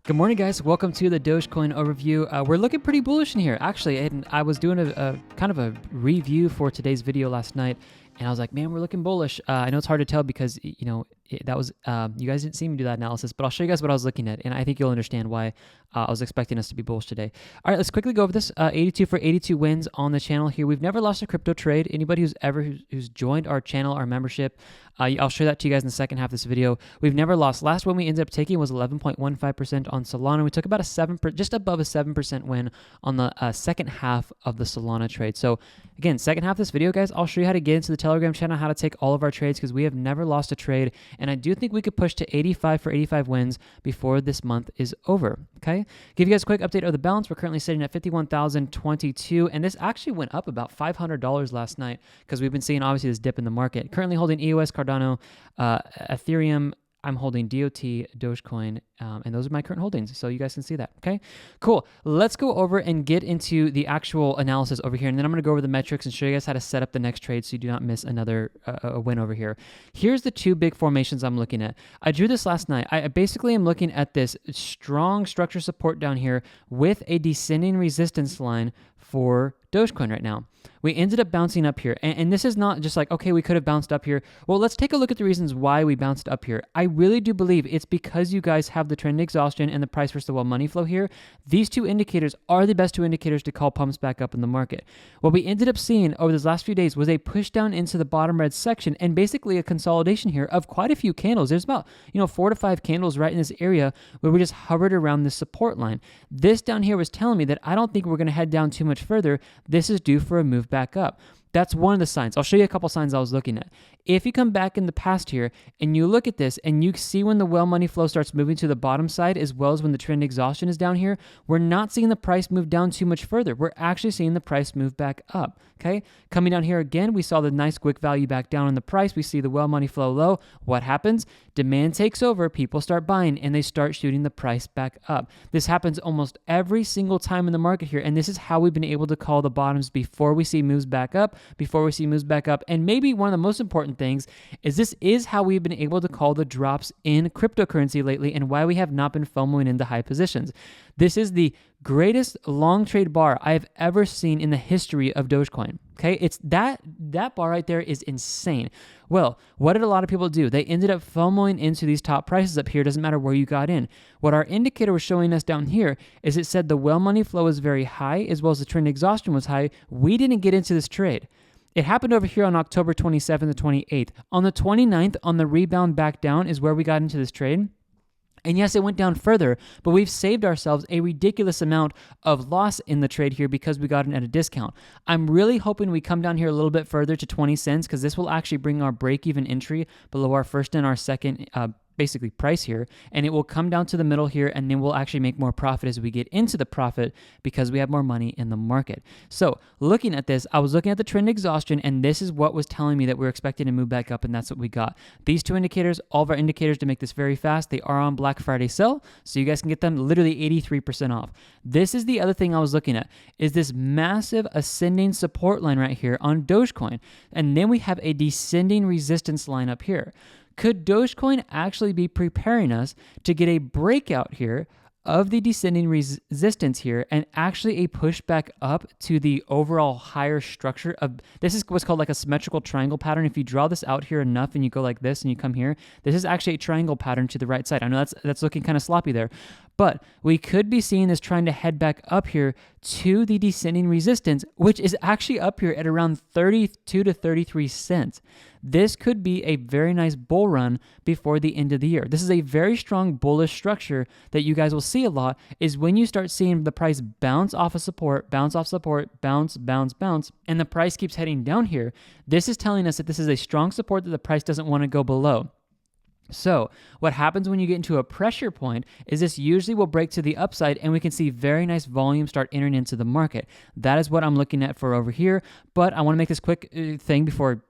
Good morning, guys. Welcome to the Dogecoin overview. We're looking pretty bullish in here, actually. And I was doing a kind of a review for today's video last night, and I was like, man, we're looking bullish. I know it's hard to tell because, that was, you guys didn't see me do that analysis, but I'll show you guys what I was looking at, and I think you'll understand why I was expecting us to be bullish today. All right, let's quickly go over this. 82 for 82 wins on the channel here. We've never lost a crypto trade. Anybody who's joined our channel, our membership, I'll show that to you guys in the second half of this video. We've never lost. Last one we ended up taking was 11.15% on Solana. We took about just above a 7% win on the second half of the Solana trade. So again, second half of this video, guys, I'll show you how to get into the Telegram channel, how to take all of our trades, because we have never lost a trade. And I do think we could push to 85 for 85 wins before this month is over. Okay. Give you guys a quick update of the balance. We're currently sitting at 51,022, and this actually went up about $500 last night because we've been seeing obviously this dip in the market. Currently holding EOS, Cardano, Ethereum. I'm holding DOT, Dogecoin, and those are my current holdings, so you guys can see that, okay? Cool. Let's go over and get into the actual analysis over here, and then I'm going to go over the metrics and show you guys how to set up the next trade so you do not miss another win over here. Here's the two big formations I'm looking at. I drew this last night. I basically am looking at this strong structure support down here with a descending resistance line for Dogecoin right now. We ended up bouncing up here, and this is not just like, okay, we could have bounced up here. Well, let's take a look at the reasons why we bounced up here. I really do believe it's because you guys have the trend exhaustion and the price versus the well money flow here. These two indicators are the best two indicators to call pumps back up in the market. What we ended up seeing over these last few days was a push down into the bottom red section and basically a consolidation here of quite a few candles. There's about 4 to 5 candles right in this area where we just hovered around this support line. This down here was telling me that I don't think we're going to head down too much further. This is due for a move back up. That's one of the signs. I'll show you a couple signs I was looking at. If you come back in the past here and you look at this and you see when the well money flow starts moving to the bottom side as well as when the trend exhaustion is down here, we're not seeing the price move down too much further. We're actually seeing the price move back up, okay? Coming down here again, we saw the nice quick value back down in the price. We see the well money flow low. What happens? Demand takes over, people start buying, and they start shooting the price back up. This happens almost every single time in the market here, and this is how we've been able to call the bottoms before we see moves back up, and maybe one of the most important things is this is how we've been able to call the drops in cryptocurrency lately and why we have not been FOMOing into high positions. This is the greatest long trade bar I've ever seen in the history of Dogecoin. Okay, it's that bar right there is insane. Well, what did a lot of people do? They ended up FOMOing into these top prices up here. Doesn't matter where you got in. What our indicator was showing us down here is it said the well money flow is very high as well as the trend exhaustion was high. We didn't get into this trade. It happened over here on October 27th to 28th. On the 29th, on the rebound back down is where we got into this trade. And yes, it went down further, but we've saved ourselves a ridiculous amount of loss in the trade here because we got in at a discount. I'm really hoping we come down here a little bit further to 20 cents because this will actually bring our break-even entry below our first and our second basically price here, and it will come down to the middle here, and then we'll actually make more profit as we get into the profit because we have more money in the market. So looking at this, I was looking at the trend exhaustion, and this is what was telling me that we're expecting to move back up, and that's what we got. These two indicators, all of our indicators, to make this very fast, they are on Black Friday sale, so you guys can get them literally 83% off. This is the other thing I was looking at, is this massive ascending support line right here on Dogecoin, and then we have a descending resistance line up here. Could Dogecoin actually be preparing us to get a breakout here of the descending resistance here and actually a pushback up to the overall higher structure of, this is what's called like a symmetrical triangle pattern. If you draw this out here enough and you go like this and you come here, this is actually a triangle pattern to the right side. I know that's looking kind of sloppy there, but we could be seeing this trying to head back up here to the descending resistance, which is actually up here at around 32 to 33 cents. This could be a very nice bull run before the end of the year. This is a very strong bullish structure that you guys will see a lot, is when you start seeing the price bounce off of support, bounce off support, bounce, bounce, bounce, and the price keeps heading down here. This is telling us that this is a strong support that the price doesn't want to go below. So what happens when you get into a pressure point is this usually will break to the upside and we can see very nice volume start entering into the market. That is what I'm looking at for over here. But I want to make this quick thing before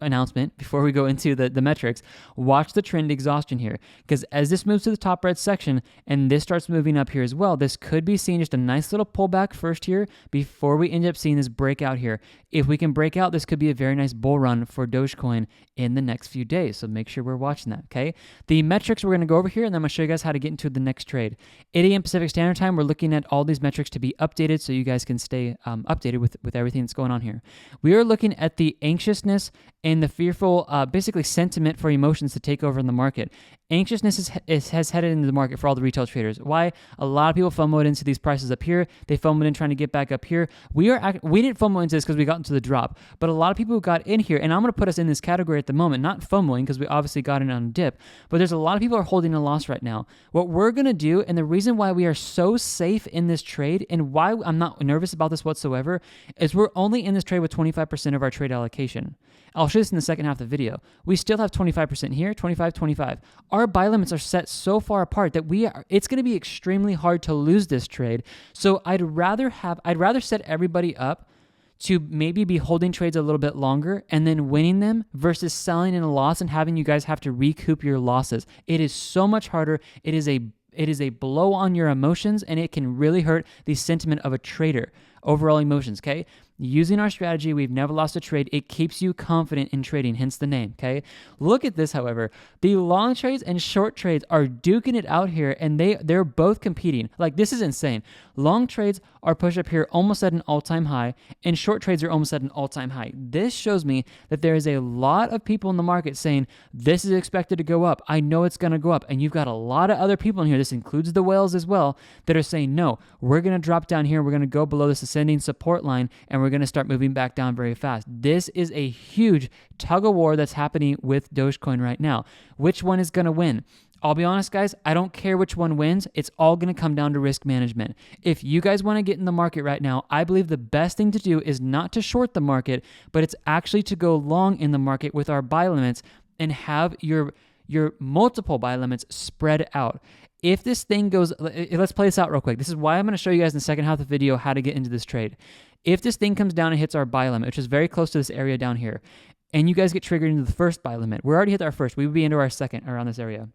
announcement before we go into the metrics. Watch the trend exhaustion here, because as this moves to the top red section and this starts moving up here as well, this could be seeing just a nice little pullback first here before we end up seeing this breakout here. If we can break out, this could be a very nice bull run for Dogecoin in the next few days. So make sure we're watching that, okay? The metrics we're going to go over here, and then I'm going to show you guys how to get into the next trade. 8 a.m. Pacific Standard Time, we're looking at all these metrics to be updated so you guys can stay updated with everything that's going on here. We are looking at the anxiousness and the fearful, basically sentiment for emotions to take over in the market. Anxiousness has headed into the market for all the retail traders. Why? A lot of people FOMOed into these prices up here. They FOMOed in trying to get back up here. We didn't FOMO into this because we got into the drop, but a lot of people who got in here, and I'm going to put us in this category at the moment, not FOMOing because we obviously got in on a dip, but there's a lot of people who are holding a loss right now. What we're going to do, and the reason why we are so safe in this trade and why I'm not nervous about this whatsoever, is we're only in this trade with 25% of our trade allocation. I'll show this in the second half of the video. We still have 25% here, 25, 25. Our buy limits are set so far apart that it's going to be extremely hard to lose this trade. So I'd rather set everybody up to maybe be holding trades a little bit longer and then winning them versus selling in a loss and having you guys have to recoup your losses. It is so much harder. It is a blow on your emotions, and it can really hurt the sentiment of a trader. Overall emotions, okay? Using our strategy, we've never lost a trade. It keeps you confident in trading, hence the name, okay? Look at this, however. The long trades and short trades are duking it out here, and they're both competing. Like, this is insane. Long trades are pushed up here almost at an all-time high, and short trades are almost at an all-time high. This shows me that there is a lot of people in the market saying, this is expected to go up. I know it's going to go up. And you've got a lot of other people in here, this includes the whales as well, that are saying, no, we're going to drop down here. We're going to go below this ascending support line, and we're going to start moving back down very fast. This is a huge tug of war that's happening with Dogecoin right now. Which one is going to win? I'll be honest, guys, I don't care which one wins. It's all going to come down to risk management. If you guys want to get in the market right now, I believe the best thing to do is not to short the market, but it's actually to go long in the market with our buy limits and have your multiple buy limits spread out. If this thing goes, let's play this out real quick. This is why I'm going to show you guys in the second half of the video how to get into this trade. If this thing comes down and hits our buy limit, which is very close to this area down here, and you guys get triggered into the first buy limit, we're already hit our first. We would be into our second around this area.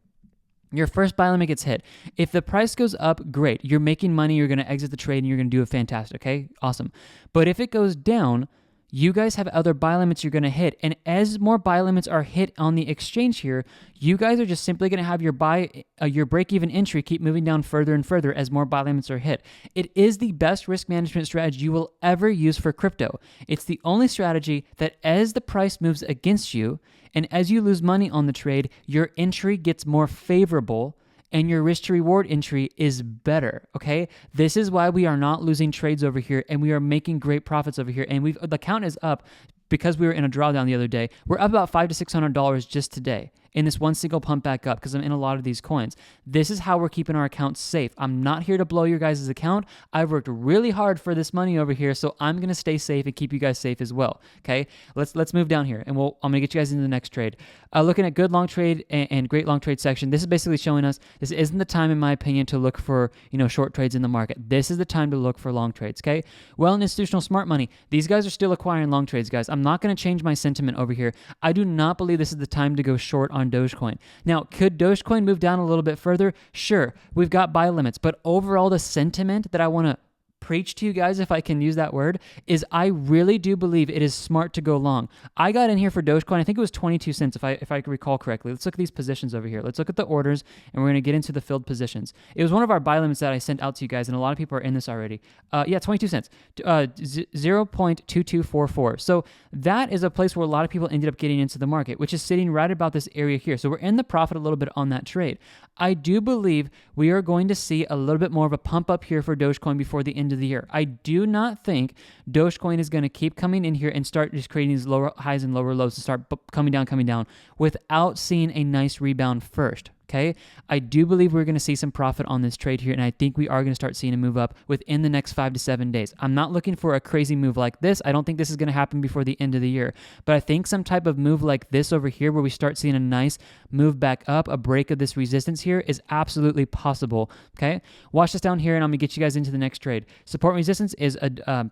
Your first buy limit gets hit. If the price goes up, great. You're making money. You're going to exit the trade, and you're going to do it fantastic, okay? Awesome. But if it goes down, you guys have other buy limits you're going to hit. And as more buy limits are hit on the exchange here, you guys are just simply going to have your break-even entry keep moving down further and further as more buy limits are hit. It is the best risk management strategy you will ever use for crypto. It's the only strategy that as the price moves against you and as you lose money on the trade, your entry gets more favorable and your risk to reward entry is better, okay? This is why we are not losing trades over here, and we are making great profits over here. And the count is up because we were in a drawdown the other day. We're up about $500 to $600 just today in this one single pump back up because I'm in a lot of these coins. This is how we're keeping our accounts safe. I'm not here to blow your guys' account. I've worked really hard for this money over here, so I'm going to stay safe and keep you guys safe as well, okay? Let's move down here, and I'm going to get you guys into the next trade. Looking at good long trade and great long trade section, this is basically showing us this isn't the time, in my opinion, to look for short trades in the market. This is the time to look for long trades, okay? Well, in institutional smart money, these guys are still acquiring long trades, guys. I'm not going to change my sentiment over here. I do not believe this is the time to go short on Dogecoin. Now, could Dogecoin move down a little bit further? Sure, we've got buy limits, but overall the sentiment that I want to preach to you guys, if I can use that word, is I really do believe it is smart to go long. I got in here for Dogecoin. I think it was 22 cents if I recall correctly. Let's look at these positions over here. Let's look at the orders, and we're going to get into the filled positions. It was one of our buy limits that I sent out to you guys, and a lot of people are in this already. 22 cents, 0.2244. So that is a place where a lot of people ended up getting into the market, which is sitting right about this area here. So we're in the profit a little bit on that trade. I do believe we are going to see a little bit more of a pump up here for Dogecoin before the end of the year. I do not think Dogecoin is going to keep coming in here and start just creating these lower highs and lower lows to start coming down without seeing a nice rebound first. Okay, I do believe we're going to see some profit on this trade here, and I think we are going to start seeing a move up within the next 5 to 7 days. I'm not looking for a crazy move like this. I don't think this is going to happen before the end of the year, but I think some type of move like this over here where we start seeing a nice move back up, a break of this resistance here is absolutely possible. Okay, watch this down here, and I'm going to get you guys into the next trade. Support and resistance is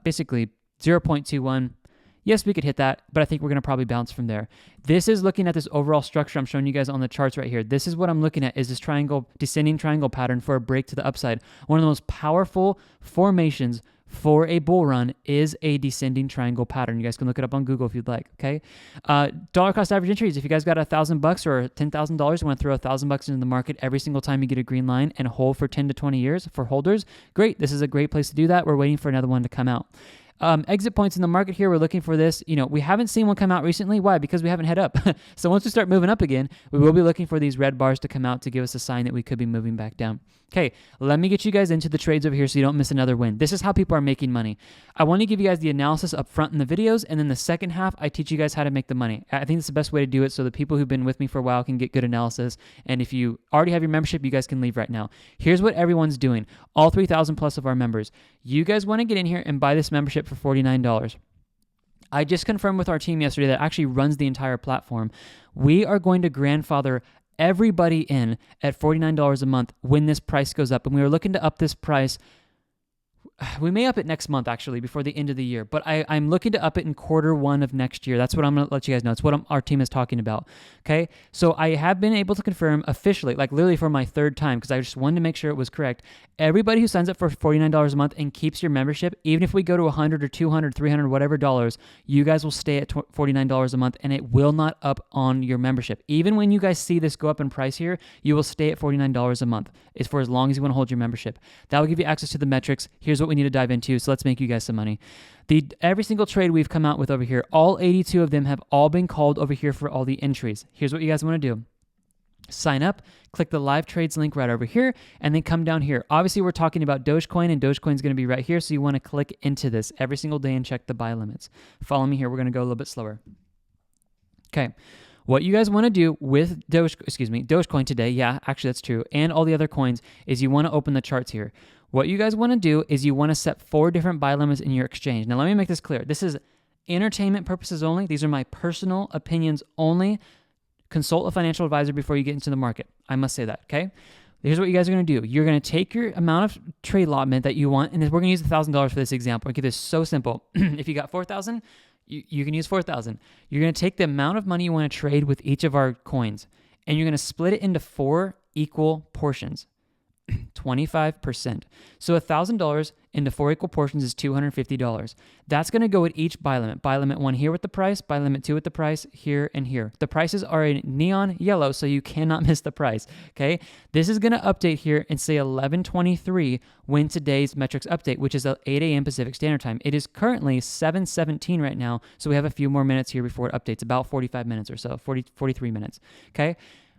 basically 0.21. Yes, we could hit that, but I think we're going to probably bounce from there. This is looking at this overall structure I'm showing you guys on the charts right here. This is what I'm looking at, is this triangle, descending triangle pattern for a break to the upside. One of the most powerful formations for a bull run is a descending triangle pattern. You guys can look it up on Google if you'd like, okay? Dollar cost average entries. If you guys got $1,000 or $10,000, you want to throw $1,000 into the market every single time you get a green line and hold for 10 to 20 years for holders, great. This is a great place to do that. We're waiting for another one to come out. Exit points in the market here, we're looking for this. We haven't seen one come out recently. Why? Because we haven't head up. So once we start moving up again, we will be looking for these red bars to come out to give us a sign that we could be moving back down. Okay, let me get you guys into the trades over here so you don't miss another win. This is how people are making money. I want to give you guys the analysis up front in the videos, and then the second half, I teach you guys how to make the money. I think it's the best way to do it so the people who've been with me for a while can get good analysis. And if you already have your membership, you guys can leave right now. Here's what everyone's doing. All 3,000 plus of our members. You guys want to get in here and buy this membership for $49. I just confirmed with our team yesterday that actually runs the entire platform. We are going to grandfather everybody in at $49 a month when this price goes up. And we are looking to up this price. We may up it next month, actually, before the end of the year. But I'm looking to up it in Q1 of next year. That's what I'm going to let you guys know. It's what our team is talking about. Okay? So I have been able to confirm officially, like literally for my third time, because I just wanted to make sure it was correct. Everybody who signs up for $49 a month and keeps your membership, even if we go to $100 or $200, $300, whatever dollars, you guys will stay at $49 a month, and it will not up on your membership. Even when you guys see this go up in price here, you will stay at $49 a month. It's for as long as you want to hold your membership. That will give you access to the metrics. Here's what we need to dive into, so let's make you guys some money. Every single trade we've come out with over here, all 82 of them have all been called over here for all the entries. Here's what you guys want to do. Sign up, click the live trades link right over here, and then come down here. Obviously, we're talking about Dogecoin, and Dogecoin is going to be right here, so you want to click into this every single day and check the buy limits. Follow me here. We're going to go a little bit slower. Okay. What you guys want to do with Dogecoin today, yeah, actually that's true, and all the other coins, is you want to open the charts here. What you guys want to do is you want to set 4 different buy limits in your exchange. Now, let me make this clear. This is entertainment purposes only. These are my personal opinions only. Consult a financial advisor before you get into the market. I must say that, okay? Here's what you guys are going to do. You're going to take your amount of trade allotment that you want, and we're going to use $1,000 for this example. Okay, this is so simple. If you got 4,000, you can use 4,000. You're going to take the amount of money you want to trade with each of our coins, and you're going to split it into 4 equal portions. 25%. So $1,000 into 4 equal portions is $250. That's going to go at each buy limit. Buy limit 1 here with the price, buy limit 2 with the price, here and here. The prices are in neon yellow, so you cannot miss the price. Okay. This is going to update here and say 11:23 when today's metrics update, which is at 8 a.m. Pacific Standard Time. It is currently 7:17 right now, so we have a few more minutes here before it updates, about 45 minutes or so, 43 minutes. Okay.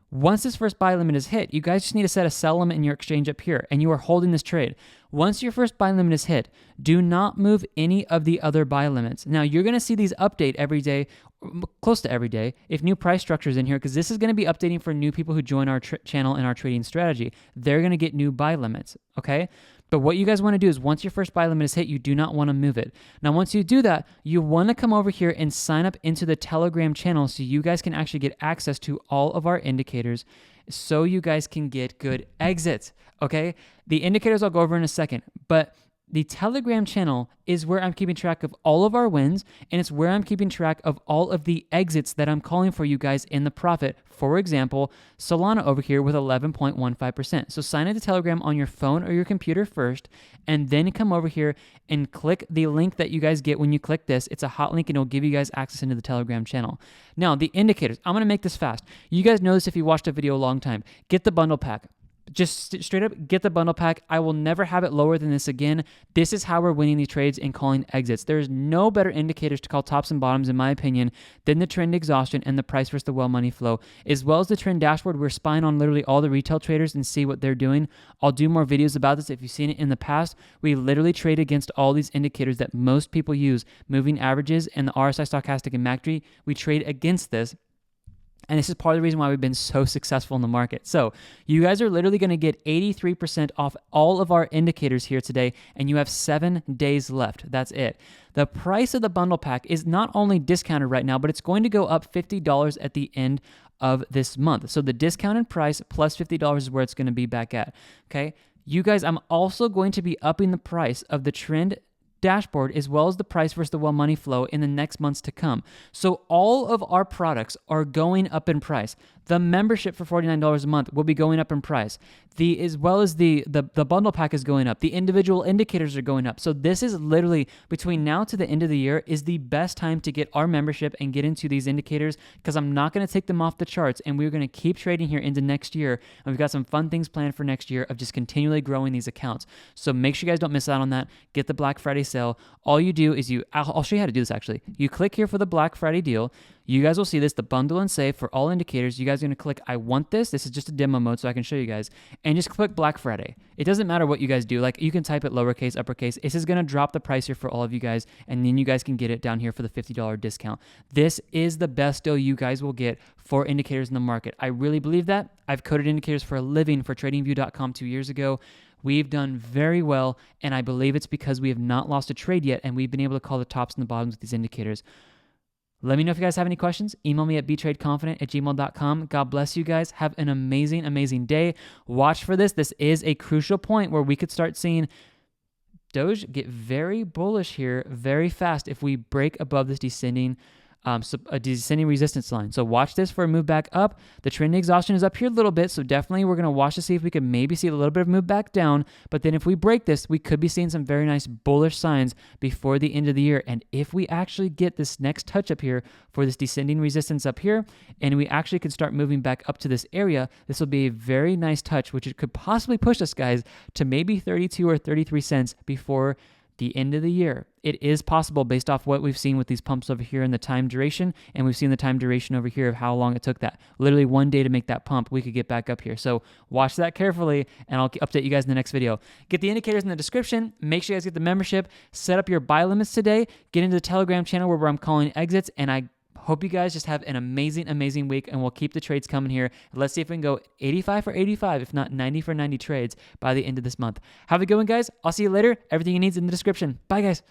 Once this first buy limit is hit, you guys just need to set a sell limit in your exchange up here, and you are holding this trade. Once your first buy limit is hit, do not move any of the other buy limits. Now, you're going to see these update every day, close to every day, if new price structures in here, because this is going to be updating for new people who join our channel and our trading strategy. They're going to get new buy limits, okay? But what you guys want to do is once your first buy limit is hit, you do not want to move it. Now, once you do that, you want to come over here and sign up into the Telegram channel so you guys can actually get access to all of our indicators so you guys can get good exits, okay? The indicators I'll go over in a second, but the Telegram channel is where I'm keeping track of all of our wins, and it's where I'm keeping track of all of the exits that I'm calling for you guys in the profit. For example, Solana over here with 11.15%. So sign into Telegram on your phone or your computer first, and then come over here and click the link that you guys get when you click this. It's a hot link, and it'll give you guys access into the Telegram channel. Now, the indicators, I'm going to make this fast. You guys know this if you watched a video a long time. Get the bundle pack. Just straight up get the bundle pack. I will never have it lower than this again. This is how we're winning these trades and calling exits. There's no better indicators to call tops and bottoms, in my opinion, than the trend exhaustion and the price versus the well money flow, as well as the trend dashboard. We're spying on literally all the retail traders and see what they're doing. I'll do more videos about this if you've seen it in the past. We literally trade against all these indicators that most people use, moving averages and the RSI, stochastic, and MACD. We trade against this. And this is part of the reason why we've been so successful in the market. So you guys are literally going to get 83% off all of our indicators here today, and you have 7 days left. That's it. The price of the bundle pack is not only discounted right now, but it's going to go up $50 at the end of this month. So the discounted price plus $50 is where it's going to be back at. Okay. You guys, I'm also going to be upping the price of the trend dashboard as well as the price versus the money flow in the next months to come. So all of our products are going up in price. The membership for $49 a month will be going up in price. As well as the bundle pack is going up. The individual indicators are going up. So this is literally between now to the end of the year is the best time to get our membership and get into these indicators, because I'm not going to take them off the charts, and we're going to keep trading here into next year. And we've got some fun things planned for next year of just continually growing these accounts. So make sure you guys don't miss out on that. Get the Black Friday sale. All you do is I'll show you how to do this actually. You click here for the Black Friday deal. You guys will see this, the bundle and save for all indicators. You guys are going to click, I want this. This is just a demo mode so I can show you guys. And just click Black Friday. It doesn't matter what you guys do. Like, you can type it lowercase, uppercase. This is going to drop the price here for all of you guys. And then you guys can get it down here for the $50 discount. This is the best deal you guys will get for indicators in the market. I really believe that. I've coded indicators for a living for TradingView.com 2 years ago. We've done very well, and I believe it's because we have not lost a trade yet, and we've been able to call the tops and the bottoms with these indicators. Let me know if you guys have any questions. Email me at btradeconfident@gmail.com. God bless you guys. Have an amazing, amazing day. Watch for this. This is a crucial point where we could start seeing Doge get very bullish here very fast if we break above this descending resistance line. So watch this for a move back up. The trend exhaustion is up here a little bit, so definitely we're going to watch to see if we can maybe see a little bit of move back down. But then if we break this, we could be seeing some very nice bullish signs before the end of the year. And if we actually get this next touch up here for this descending resistance up here, and we actually can start moving back up to this area, this will be a very nice touch, which it could possibly push us, guys, to maybe 32 or 33 cents before the end of the year. It is possible based off what we've seen with these pumps over here in the time duration, and we've seen the time duration over here of how long it took that. Literally 1 day to make that pump, we could get back up here. So watch that carefully, and I'll update you guys in the next video. Get the indicators in the description. Make sure you guys get the membership. Set up your buy limits today. Get into the Telegram channel where I'm calling exits, and I hope you guys just have an amazing, amazing week, and we'll keep the trades coming here. Let's see if we can go 85 for 85, if not 90 for 90 trades by the end of this month. Have a good one, guys. I'll see you later. Everything you need is in the description. Bye, guys.